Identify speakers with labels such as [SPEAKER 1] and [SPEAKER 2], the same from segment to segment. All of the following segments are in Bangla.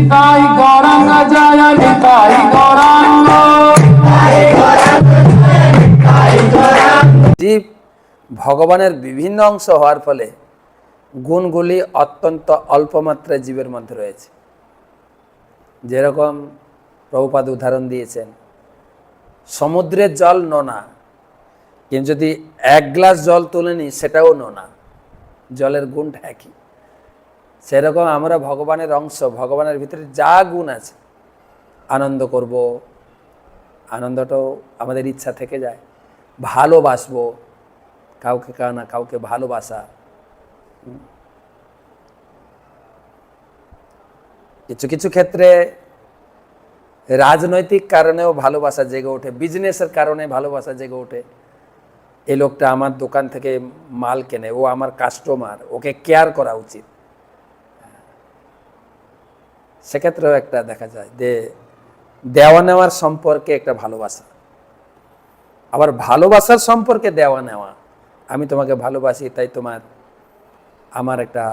[SPEAKER 1] নিতাই গৌরাঙ্গ জয় নিতাই গৌরাঙ্গ।
[SPEAKER 2] জীব ভগবানের বিভিন্ন অংশ হওয়ার ফলে গুণগুলি অত্যন্ত অল্প মাত্রায় জীবের মধ্যে রয়েছে। যেরকম প্রভুপাদ উদাহরণ দিয়েছেন, সমুদ্রের জল নোনা, কিন্তু যদি এক গ্লাস জল তুলে নিই সেটাও নোনা, জলের গুণটা একই। সেরকম আমরা ভগবানের অংশ, ভগবানের ভিতরে যা গুণ আছে, আনন্দ করব, আনন্দটাও আমাদের ইচ্ছা থেকে যায়, ভালোবাসবো, কাউকে না কাউকে ভালোবাসা, কিছু কিছু ক্ষেত্রে রাজনৈতিক কারণেও ভালোবাসা জেগে ওঠে, বিজনেসের কারণে ভালোবাসা জেগে ওঠে। এই লোকটা আমার দোকান থেকে মাল কেনে, ও আমার কাস্টমার, ওকে কেয়ার করা উচিত। সেক্ষেত্রেও একটা দেখা যায় যে দেওয়া নেওয়ার সম্পর্কে একটা ভালোবাসা, আবার ভালোবাসার সম্পর্কে দেওয়া নেওয়া। আমি তোমাকে ভালোবাসি, তাই আমার একটা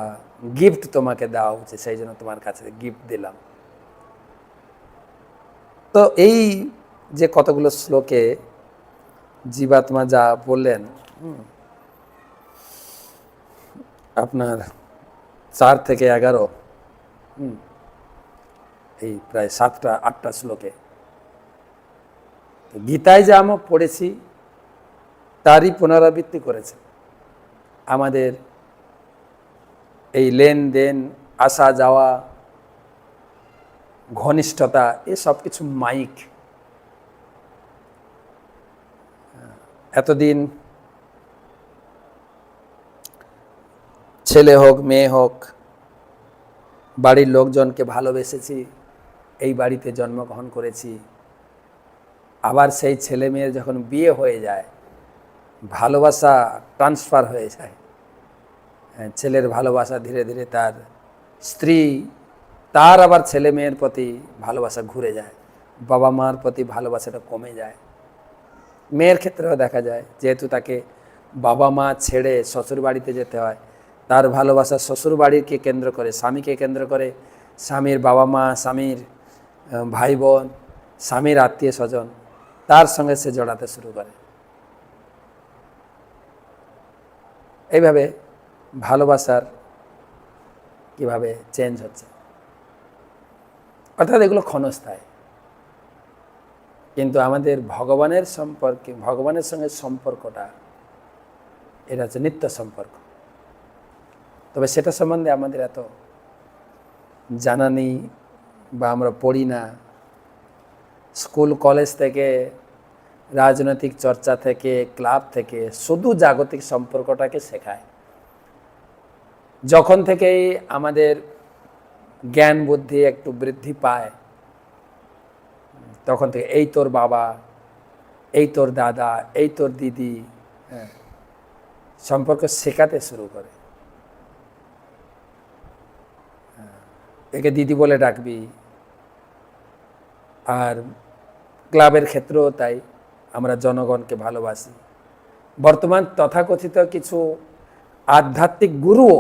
[SPEAKER 2] গিফট তোমাকে দেওয়া উচিত, সেই জন্য তোমার কাছে গিফট দিলাম। তো এই যে কতগুলো শ্লোকে জীবাত্মা যা বললেন, আপনার 4 থেকে 11, এই প্রায় 7-8টা শ্লোকে গীতায় যা আমরা পড়েছি তারই পুনরাবৃত্তি করেছে। আমাদের এই লেনদেন, আসা যাওয়া, ঘনিষ্ঠতা, এসব কিছু মাইক। এতদিন ছেলে হোক মেয়ে হোক, বাড়ির লোকজনকে ভালোবেসেছি, এই বাড়িতে জন্মগ্রহণ করেছি। আবার সেই ছেলে মেয়ের যখন বিয়ে হয়ে যায়, ভালোবাসা ট্রান্সফার হয়ে যায়। ছেলের ভালোবাসা ধীরে ধীরে তার স্ত্রী, তার আবার ছেলে মেয়ের প্রতি ভালোবাসা ঘুরে যায়, বাবা মার প্রতি ভালোবাসাটা কমে যায়। মেয়ের ক্ষেত্রেও দেখা যায়, যেহেতু তাকে বাবা মা ছেড়ে শ্বশুর বাড়িতে যেতে হয়, তার ভালোবাসা শ্বশুর বাড়িকে কেন্দ্র করে, স্বামীকে কেন্দ্র করে, স্বামীর বাবা মা, স্বামীর ভাই বোন, স্বামীর আত্মীয় স্বজন, তার সঙ্গে সে জড়াতে শুরু করে। এইভাবে ভালোবাসার কিভাবে চেঞ্জ হচ্ছে, অর্থাৎ এগুলো ক্ষণস্থায়ী। কিন্তু আমাদের ভগবানের সম্পর্কে, ভগবানের সঙ্গে সম্পর্কটা, এটা হচ্ছে নিত্য সম্পর্ক। তবে সেটা সম্বন্ধে আমাদের এত জানা নেই বা আমরা পড়ি না। স্কুল কলেজ থেকে, রাজনৈতিক চর্চা থেকে, ক্লাব থেকে শুধু জাগতিক সম্পর্কটাকে শেখায়। যখন থেকেই আমাদের জ্ঞান বুদ্ধি একটু বৃদ্ধি পায়, তখন থেকে এই তোর বাবা, এই তোর দাদা, এই তোর দিদি, সম্পর্ক শেখাতে শুরু করে। একে দিদি বলে ডাকবি। আর ক্লাবের ক্ষেত্রেও তাই, আমরা জনগণকে ভালোবাসি। বর্তমান তথাকথিত কিছু আধ্যাত্মিক গুরুও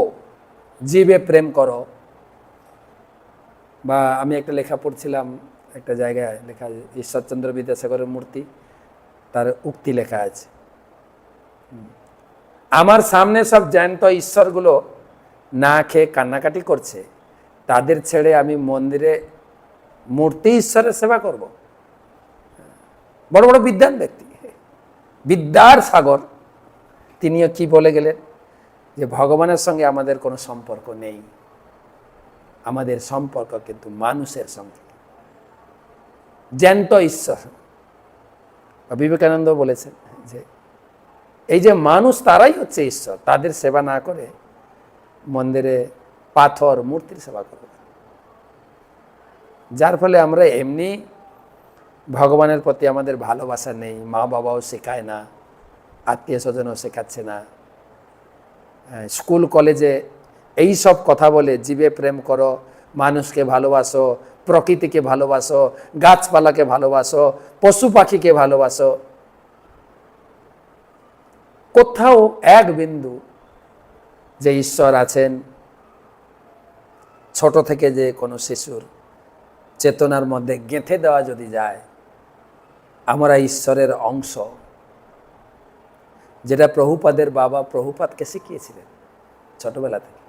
[SPEAKER 2] জীবে প্রেম করো, বা আমি একটা লেখা পড়ছিলাম, একটা জায়গায় লেখা, ঈশ্বরচন্দ্র বিদ্যাসাগরের মূর্তি, তার উক্তি লেখা আছে, আমার সামনে সব জ্যান্ত ঈশ্বরগুলো না খেয়ে কান্নাকাটি করছে, তাদের ছেড়ে আমি মন্দিরে মূর্তি ঈশ্বরের সেবা করব। বড় বড় বিদ্বান ব্যক্তি, বিদ্যার সাগর, তিনিও কি বলে গেলেন, যে ভগবানের সঙ্গে আমাদের কোনো সম্পর্ক নেই, আমাদের সম্পর্ক কিন্তু মানুষের সঙ্গে, জ্যান্ত ঈশ্বর। বিবেকানন্দ বলেছেন যে এই যে মানুষ, তারাই হচ্ছে ঈশ্বর, তাদের সেবা না করে মন্দিরে পাথর মূর্তির সেবা করবে। যার ফলে আমরা এমনি ভগবানের প্রতি আমাদের ভালোবাসা নেই, মা বাবাও শেখায় না, আত্মীয় স্বজনও শেখাচ্ছে না। স্কুল কলেজে এই সব কথা বলে, জীবে প্রেম করো, মানুষকে ভালোবাসো, প্রকৃতিকে ভালোবাসো, গাছপালাকে ভালোবাসো, পশু পাখিকে ভালোবাসো, কোথাও এক বিন্দু যে ঈশ্বর আছেন, ছোট থেকে যে কোনো শিশুর চেতনার মধ্যে গেঁথে দেওয়া যদি যায়, আমরা ঈশ্বরের অংশ, যেটা প্রভুপাদের বাবা প্রভুপাদকে শিখিয়েছিলেন ছোটবেলা থেকে।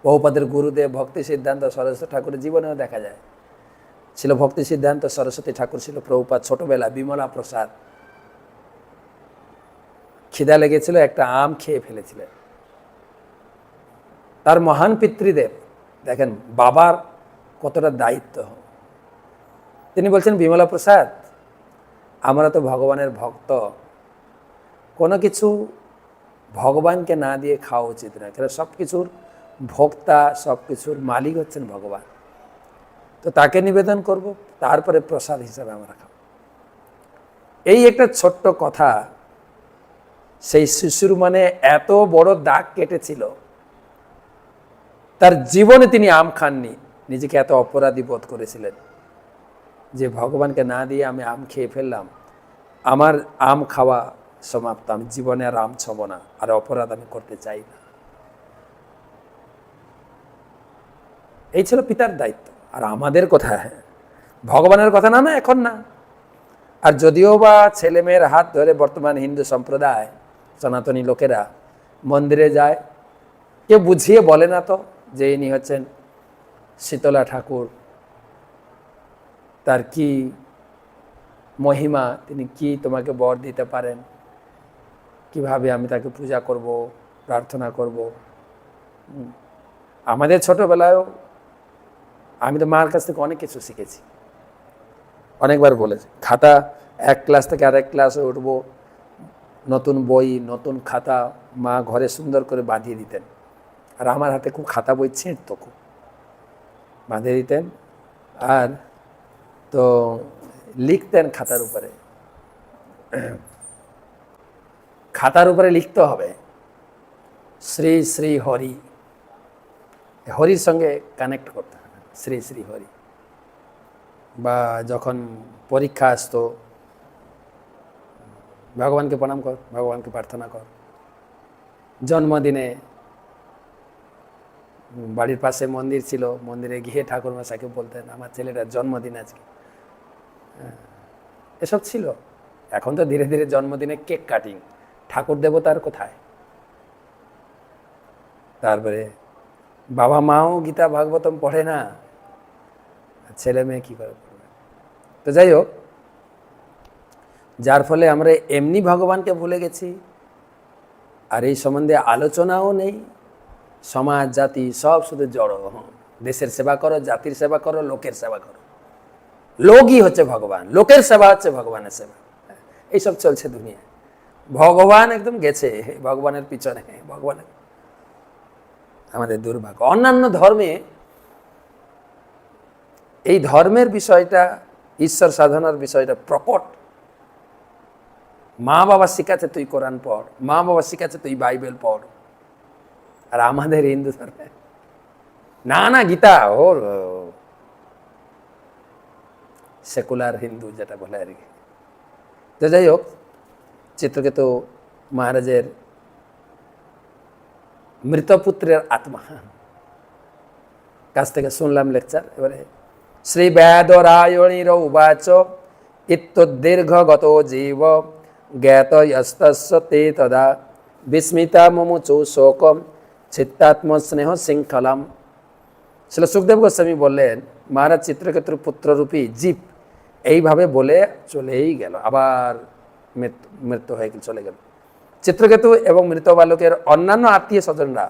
[SPEAKER 2] প্রভুপাদের গুরুদেব ভক্তি সিদ্ধান্ত সরস্বতী ঠাকুরের জীবনেও দেখা যায়। ছিল ভক্তি সিদ্ধান্ত সরস্বতী ঠাকুর ছিল প্রভুপাদ ছোটবেলা বিমলা প্রসাদ, খিদা লেগেছিল, একটা আম খেয়ে ফেলেছিলেন। তার মহান পিতৃদেব, দেখেন বাবার কতটা দায়িত্ব। তিনি বলছেন, বিমলা প্রসাদ, আমরা তো ভগবানের ভক্ত, কোনো কিছু ভগবানকে না দিয়ে খাওয়া উচিত না, কারণ সব কিছুর ভোক্তা, সব কিছুর মালিক হচ্ছেন ভগবান। তো তাকে নিবেদন করব, তারপরে প্রসাদ হিসাবে আমরা খাব। এই একটা ছোট্ট কথা সেই শিশুর মানে এত বড় দাগ কেটেছিল। তার জীবনে তিনি আম খাননি, নিজেকে এত অপরাধী বোধ করেছিলেন যে ভগবানকে না দিয়ে আমি আম খেয়ে ফেললাম, আমার আম খাওয়া সমাপ্ত, আমি জীবনে আর আম ছব না, আর অপরাধ আমি করতে চাই না। এই ছিল পিতার দায়িত্ব। আর আমাদের কথা, ভগবানের কথা না, না এখন না। আর যদিও বা ছেলে মেয়ের হাত ধরে বর্তমান হিন্দু সম্প্রদায় সনাতনী লোকেরা মন্দিরে যায়, কেউ বুঝিয়ে বলে না তো যে ইনি হচ্ছেন শীতলা ঠাকুর, তার কি মহিমা, তিনি কি তোমাকে বর দিতে পারেন, কিভাবে আমি তাকে পূজা করব, প্রার্থনা করব। আমাদের ছোটবেলায়ও আমি তো মার কাছ থেকে অনেক কিছু শিখেছি। অনেকবার বলেছি, খাতা এক ক্লাস থেকে আরেক ক্লাসে উঠবো, নতুন বই, নতুন খাতা মা ঘরে সুন্দর করে বাঁধিয়ে দিতেন। আর আমার হাতে খুব খাতা বই ছিঁড়তো, খুব বাঁধিয়ে দিতেন। আর তো লিখতেন খাতার উপরে, খাতার উপরে লিখতে হবে শ্রী শ্রী হরি, হরির সঙ্গে কানেক্ট করতে হবে, শ্রী শ্রী হরি। বা যখন পরীক্ষা আসতো, ভগবানকে প্রণাম কর, ভগবানকে প্রার্থনা কর। জন্মদিনে বাড়ির পাশে মন্দির ছিল, মন্দিরে গিয়ে ঠাকুরমশাইকে বলতেন আমার ছেলেটার জন্মদিন আজকে। এসব ছিল। এখন তো ধীরে ধীরে জন্মদিনে কেক কাটিং, ঠাকুর দেবতার কোথায়। তারপরে বাবা মাও গীতা ভাগবতম পড়ে না, ছেলে মেয়ে কী করে পড়বে। তো যাই হোক, যার ফলে আমরা এমনি ভগবানকে ভুলে গেছি, আর এই সম্বন্ধে আলোচনাও নেই। সমাজ জাতি সব শুধু জড়ো, দেশের সেবা করো, জাতির সেবা করো, লোকের সেবা করো। লোকই হচ্ছে ভগবান, লোকের সেবা হচ্ছে ভগবানের সেবা। এইসব চলছে দুনিয়ায়। ভগবান একদম গেছে ভগবানের পিছনে, ভগবানের আমাদের দুর্ভাগ্য। অন্যান্য ধর্মে এই ধর্মের বিষয়টা, ঈশ্বর সাধনার বিষয়টা প্রকট। মা বাবা শিখাচ্ছে তুই কোরআন পড়, মা বাবা শিখাচ্ছে তুই বাইবেল পড়। আর আমাদের হিন্দু ধর্মে না, না গীতা ওর সেকুলার হিন্দু যেটা বলে আর কি। তো যাই হোক, চিত্রকেতু মহারাজের মৃতপুত্রের আত্মা কাছ থেকে শুনলাম লেকচার। এবারে শ্রী বেদরায়ণীর উবাচ ইত্যদীর্ঘ গত জীব জ্ঞাত ইস্তস্য তে তদা বিস্মিতা মুমুচু শোকম চিত্তাত্ম স্নেহ শৃঙ্খলাম। শ্রী সুখদেব গোস্বামী বললেন, মহারাজ চিত্রকেতুর পুত্ররূপী জীব এইভাবে বলে চলেই গেল, আবার মৃত্যু হয়ে চলে গেল। চিত্রকেতু এবং মৃত বালকের অন্যান্য আত্মীয় স্বজনরা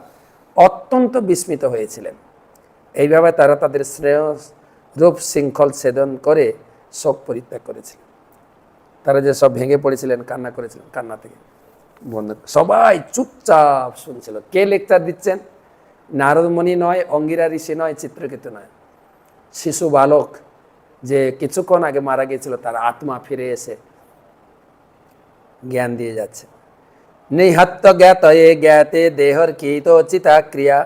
[SPEAKER 2] অত্যন্ত বিস্মিত হয়েছিলেন। এইভাবে তারা তাদের স্নেহ রূপ শৃঙ্খল ছেদন করে শোক পরিত্যাগ করেছিলেন। তারা যে সব ভেঙে পড়েছিলেন, কান্না করেছিলেন, কান্না থেকে বন্ধ, সবাই চুপচাপ শুনছিল। কে লেকচার দিচ্ছেন? নারদমণি নয়, অঙ্গিরা ঋষি নয়, চিত্রকেতু নয়, শিশু বালক যে কিছুক্ষণ আগে মারা গিয়েছিল, তার আত্মা ফিরে এসে জ্ঞান দিয়ে যাচ্ছে। নিহত্য জ্ঞাতয়ে জ্ঞাতে দেহর কীত চিতা ক্রিয়া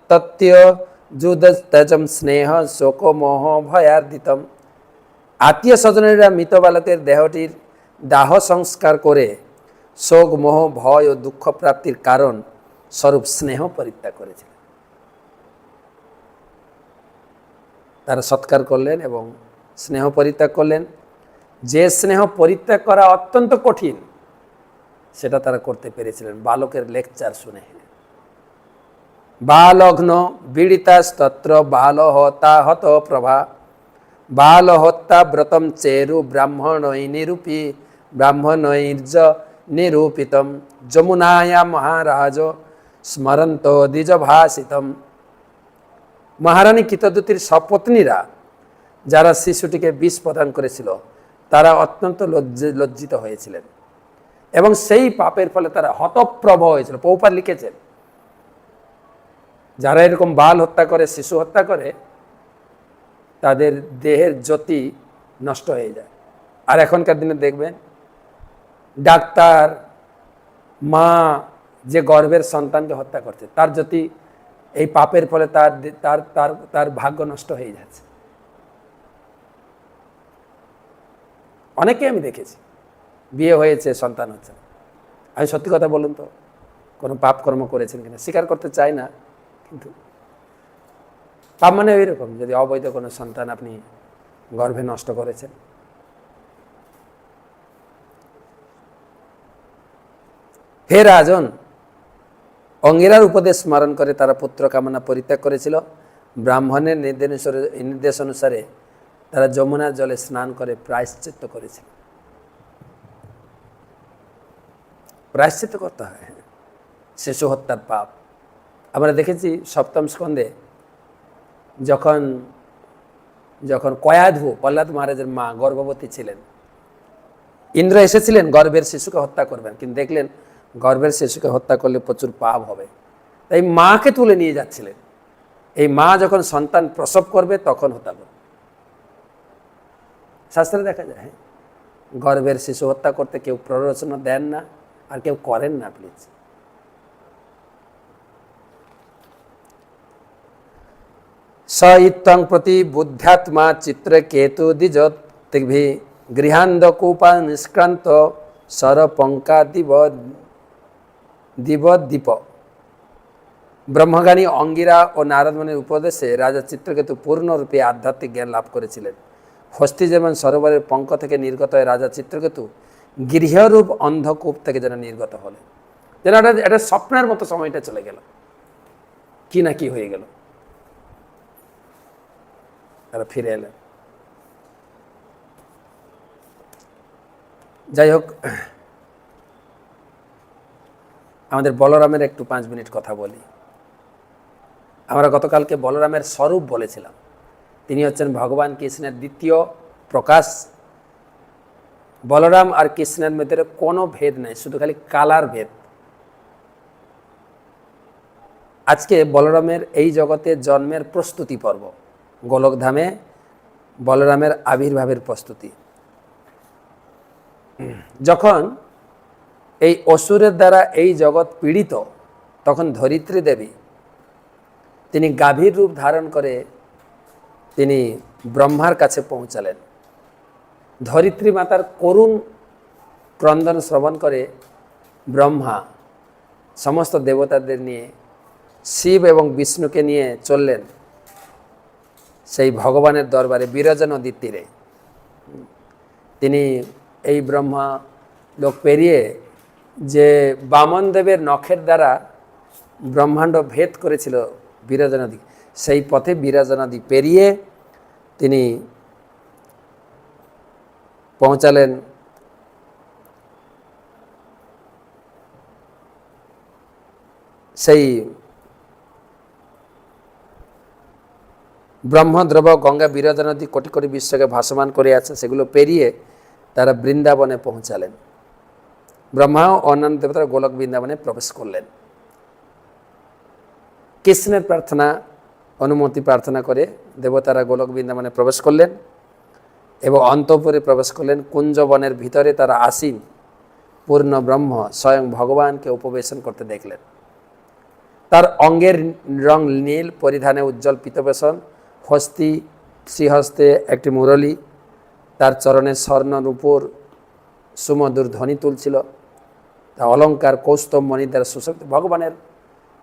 [SPEAKER 2] তত্ত্বজুদস্তজম স্নেহ শোক মোহ ভয়ার্দিতম। আত্মীয় স্বজনেরা মৃত বালকের দেহটির দাহ সংস্কার করে শোক মোহ ভয় ও দুঃখ প্রাপ্তির কারণ স্বরূপ স্নেহ পরিত্যাগ করেছিলেন। তারা সৎকার করলেন এবং স্নেহ পরিত্যাগ করলেন। যে স্নেহ পরিত্যাগ করা অত্যন্ত কঠিন, সেটা তারা করতে পেরেছিলেন বালকের লেকচার শুনে। বালঘ্ন বিড়িতাস্তত্র বালহতাহত প্রভা বালহত্যা ব্রতম চেরু ব্রাহ্মণৈর্য নিরূপিতম যমুনায়া মহারাজ স্মরন্ত দ্বিজ ভাষিতম। মহারানী কৃতদ্যুতির সপত্নীরা যারা শিশুটিকে বিষ প্রদান করেছিল, তারা অত্যন্ত লজ্জিত হয়েছিলেন এবং সেই পাপের ফলে তারা হতপ্রভ হয়েছিল। পৌপার লিখেছেন, যারা এরকম বাল হত্যা করে, শিশু হত্যা করে, তাদের দেহের জ্যোতি নষ্ট হয়ে যায়। আর এখনকার দিনে দেখবেন ডাক্তার মা যে গর্ভের সন্তানকে হত্যা করছে, তার জ্যোতি এই পাপের ফলে তার তার তার তার ভাগ্য নষ্ট হয়ে যাচ্ছে। অনেকে আমি দেখেছি, বিয়ে হয়েছে, সন্তান হচ্ছে না। আমি সত্যি কথা বলুন তো, কোনো পাপ কর্ম করেছেন কিনা স্বীকার করতে চাই না, কিন্তু পাপ মানে এরকম, যদি অবৈধ কোনো সন্তান আপনি গর্ভে নষ্ট করেছেন। হে রাজন, অঙ্গিরার উপদেশ স্মরণ করে তারা পুত্র কামনা পরিত্যাগ করেছিল। ব্রাহ্মণের নির্দেশ অনুসারে তারা যমুনার জলে স্নান করে প্রায়শ্চিত্ত করেছিল। প্রায়শ্চিত্ত করতে হয় শিশু হত্যার পাপ। আমরা দেখেছি সপ্তম স্কন্ধে যখন যখন কয়াধু প্রহ্লাদ মহারাজের মা গর্ভবতী ছিলেন, ইন্দ্র এসেছিলেন গর্ভের শিশুকে হত্যা করবেন, কিন্তু দেখলেন গর্ভের শিশুকে হত্যা করলে প্রচুর পাপ হবে, তাই মাকে তুলে নিয়ে যাচ্ছিলেন। এই মা যখন সন্তান প্রসব করবে তখন হত্যা করবে। শাস্ত্রে দেখা যায় গর্ভের শিশু হত্যা করতে কেউ প্ররোচনা দেন না, আর কেউ করেন না। প্লিজ, স ইত্যং প্রতি বুদ্ধ্যাত্মা চিত্রকেতু দ্বিজোক্তিভি গৃহান্দকূপা নিষ্ক্রান্ত সরপঙ্কা দ্বীপ। ব্রহ্মজ্ঞানী অঙ্গিরা ও নারদমুনির উপদেশে রাজা চিত্রকেতু পূর্ণরূপে আধ্যাত্মিক জ্ঞান লাভ করেছিলেন। হস্তি যেমন সরোবরের পঙ্ক থেকে নির্গত হয়ে রাজা চিত্রকেতু গৃহরূপ অন্ধকূপ থেকে যেন নির্গত হলেন। যেন এটা স্বপ্নের মতো সময়টা চলে গেল, কি না কি হয়ে গেল, তারা ফিরে এলেন। যাই হোক, আমাদের বলরামের একটু 5 মিনিট কথা বলি। আমরা গতকালকে বলরামের স্বরূপ বলেছিলাম। তিনি হচ্ছেন ভগবান কৃষ্ণের দ্বিতীয় প্রকাশ। বলরাম আর কৃষ্ণের মধ্যে কোনো ভেদ নেই, শুধু খালি কালার ভেদ। আজকে বলরামের এই জগতে জন্মের প্রস্তুতি পর্ব, গোলকধামে বলরামের আবির্ভাবের প্রস্তুতি। যখন এই অসুরের দ্বারা এই জগৎ পীড়িত, তখন ধরিত্রী দেবী তিনি গাভীর রূপ ধারণ করে তিনি ব্রহ্মার কাছে পৌঁছালেন। ধরিত্রী মাতার করুণ ক্রন্দন শ্রবণ করে ব্রহ্মা সমস্ত দেবতাদের নিয়ে, শিব এবং বিষ্ণুকে নিয়ে চললেন সেই ভগবানের দরবারে বিরজা নদীর তীরে। তিনি এই ব্রহ্মা লোক পেরিয়ে যে বামন দেবের নখের দ্বারা ব্রহ্মাণ্ড ভেদ করেছিল বিরজা নদী, সেই পথে বিরজা নদী পেরিয়ে তিনি পৌঁছালেন সেই ব্রহ্মদ্রব গঙ্গা বিরজা নদী কোটি কোটি বিশ্বকে ভাসমান করে আছে, সেগুলো পেরিয়ে তারা বৃন্দাবনে পৌঁছালেন। ব্রহ্মা ও অন্যান্য দেবতারা গোলক বৃন্দাবনে প্রবেশ করলেন। কৃষ্ণের প্রার্থনা অনুমতি প্রার্থনা করে দেবতারা গোলক বৃন্দাবনে প্রবেশ করলেন এবং অন্তঃপুরে প্রবেশ করলেন। কুঞ্জবনের ভিতরে তারা আসীন পূর্ণ ব্রহ্ম স্বয়ং ভগবানকে উপবেশন করতে দেখলেন। তার অঙ্গের রং নীল, পরিধানে উজ্জ্বল পীতবেশন, হস্তি শ্রীহস্তে একটি মুরলী, তার চরণে স্বর্ণ রূপোর সুমধুর ধ্বনি তুলছিল। তা অলঙ্কার কৌস্তব মণি দ্বারা সুশোভিত ভগবানের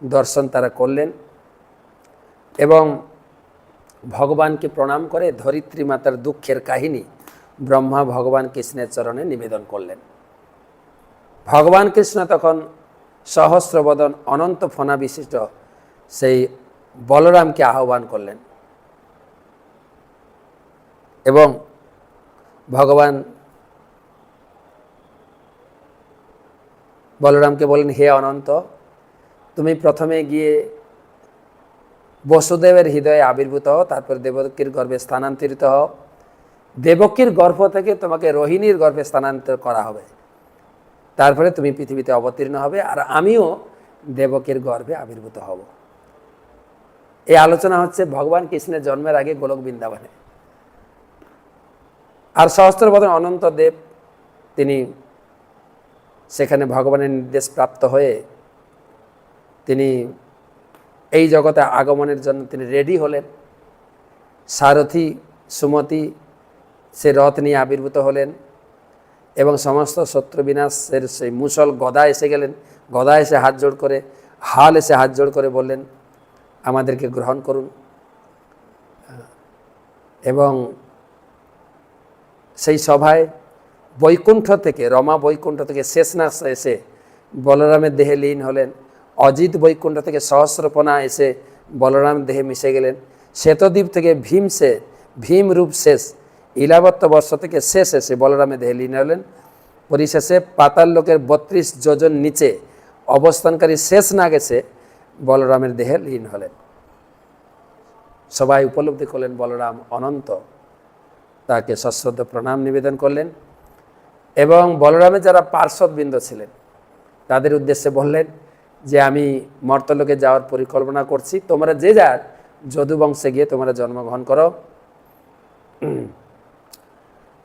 [SPEAKER 2] দর্শন তারা করলেন এবং ভগবানকে প্রণাম করে ধরিত্রী মাতার দুঃখের কাহিনী ব্রহ্মা ভগবান কৃষ্ণের চরণে নিবেদন করলেন। ভগবান কৃষ্ণ তখন সহস্রবদন অনন্ত ফণা বিশিষ্ট সেই বলরামকে আহ্বান করলেন এবং ভগবান বলরামকে বললেন, হে অনন্ত, তুমি প্রথমে গিয়ে বসুদেবের হৃদয়ে আবির্ভূত হও, তারপর দেবকীর গর্ভে স্থানান্তরিত হও। দেবকীর গর্ভ থেকে তোমাকে রোহিণীর গর্ভে স্থানান্তর করা হবে, তারপরে তুমি পৃথিবীতে অবতীর্ণ হবে, আর আমিও দেবকীর গর্ভে আবির্ভূত হব। এই আলোচনা হচ্ছে ভগবান কৃষ্ণের জন্মের আগে গোলক বৃন্দাবনে। আর সহস্রবদন অনন্ত দেব তিনি সেখানে ভগবানের নির্দেশ প্রাপ্ত হয়ে তিনি এই জগতে আগমনের জন্য তিনি রেডি হলেন। সারথী সুমতি সে রথ নিয়ে আবির্ভূত হলেন এবং সমস্ত শত্রু বিনাশের সেই মুসল গদা এসে গেলেন। গদা এসে হাত জোড় করে, হাল এসে হাত জোড় করে বললেন, আমাদেরকে গ্রহণ করুন। এবং সেই সভায় বৈকুণ্ঠ থেকে, রমা বৈকুণ্ঠ থেকে শেষনাগ এসে বলরামের দেহে লীন হলেন। অজিত বৈকুণ্ঠ থেকে সহস্রপনা এসে বলরামের দেহে মিশে গেলেন। শ্বেতদ্বীপ থেকে ভীম রূপ শেষ ইলাবত্ত বর্ষ থেকে শেষ এসে বলরামের দেহে লীন হলেন। পরিশেষে পাতাল লোকের 32 যোজন নিচে অবস্থানকারী শেষ নাগ এসে বলরামের দেহে লীন হলেন। সবাই উপলব্ধি করলেন বলরাম অনন্ত, তাকে সশ্রদ্ধ প্রণাম নিবেদন করলেন এবং বলরামের যারা পার্শ্বদবৃন্দ ছিলেন তাদের উদ্দেশ্যে বললেন যে আমি মর্তলোকে যাওয়ার পরিকল্পনা করছি, তোমরা যে যার যদুবংশে গিয়ে তোমরা জন্মগ্রহণ করো।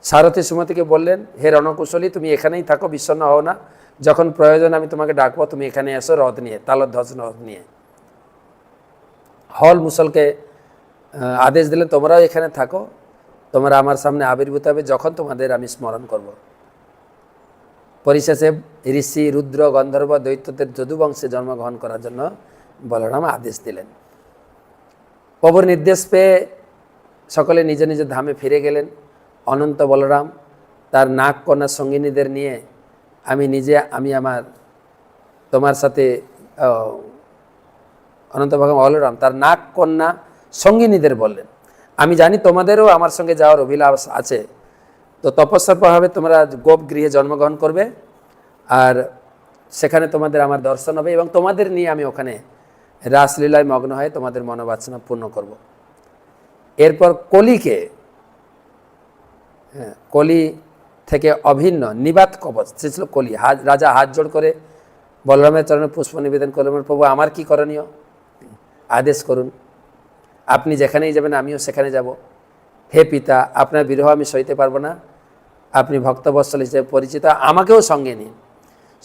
[SPEAKER 2] সারথী সুমতিকে বললেন, হে রণকুশলী, তুমি এখানেই থাকো, বিষণ্ণ হও না, যখন প্রয়োজন আমি তোমাকে ডাকবো, তুমি এখানে এসো রথ নিয়ে, তালধ্বজ রথ নিয়ে। হল মুসলকে আদেশ দিলেন, তোমরাও এখানে থাকো, তোমরা আমার সামনে আবির্ভূত হবে যখন তোমাদের আমি স্মরণ করব। পরিশেষে ঋষি রুদ্র গন্ধর্ব দৈত্যদের যদুবংশে জন্মগ্রহণ করার জন্য বলরাম আদেশ দিলেন। প্রভুর নির্দেশ পেয়ে সকলে নিজ নিজ ধামে ফিরে গেলেন। অনন্ত বলরাম তার নাগ কন্যা সঙ্গিনীদের নিয়ে আমি আমার তোমার সাথে অনন্ত ভগবান বলরাম তার নাগ কন্যা সঙ্গিনীদের বললেন, আমি জানি তোমাদেরও আমার সঙ্গে যাওয়ার অভিলাষ আছে, তো তপস্যার প্রভাবে তোমরা গোপ গৃহে জন্মগ্রহণ করবে আর সেখানে তোমাদের আমার দর্শন হবে এবং তোমাদের নিয়ে আমি ওখানে রাসলীলায় মগ্ন হয়ে তোমাদের মনোবাসনা পূর্ণ করব। এরপর কলি থেকে অভিন্ন নিবাত কবচ, সে ছিল কলি। রাজা হাত জোড় করে বলরামের চরণে পুষ্প নিবেদন করলেন, প্রভু আমার কি করণীয় আদেশ করুন, আপনি যেখানেই যাবেন আমিও সেখানে যাব। হে পিতা, আপনার বিরহ আমি সইতে পারবো না, আপনি ভক্তবৎসল হিসেবে পরিচিত, আমাকেও সঙ্গে নিন।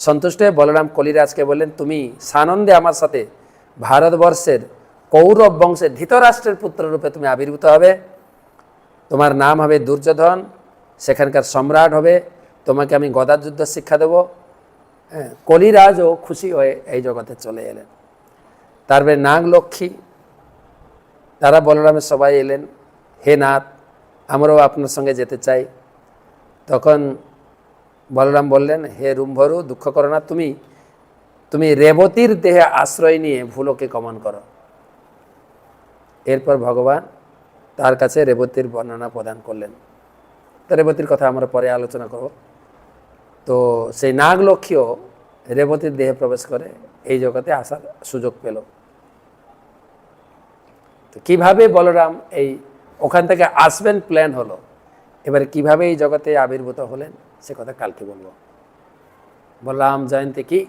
[SPEAKER 2] সন্তুষ্ট হয়ে বলরাম কলিরাজকে বললেন, তুমি সানন্দে আমার সাথে ভারতবর্ষের কৌরব বংশের ধৃতরাষ্ট্রের পুত্ররূপে তুমি আবির্ভূত হবে, তোমার নাম হবে দুর্যোধন, সেখানকার সম্রাট হবে, তোমাকে আমি গদার যুদ্ধ শিক্ষা দেব। কলিরাজও খুশি হয়ে এই জগতে চলে এলেন। তারপরে নাগ লক্ষ্মী তারা বলরামের সবাই এলেন, হে নাথ, আমরাও আপনার সঙ্গে যেতে চাই। তখন বলরাম বললেন, হে রুম্ভরু, দুঃখ করো না, তুমি রেবতীর দেহে আশ্রয় নিয়ে ভুলোকে গমন করো। এরপর ভগবান তার কাছে রেবতীর বর্ণনা প্রদান করলেন। তো রেবতীর কথা আমরা পরে আলোচনা করব। তো সেই নাগলক্ষ্মীও রেবতীর দেহে প্রবেশ করে এই জগতে আসার সুযোগ পেল। তো কীভাবে বলরাম এই ওখান থেকে আসবেন প্ল্যান হলো, এবারে কিভাবে এই জগতে আবির্ভূত হলেন সে কথা কালকে বলবো। বলরাম জয়ন্তী কি।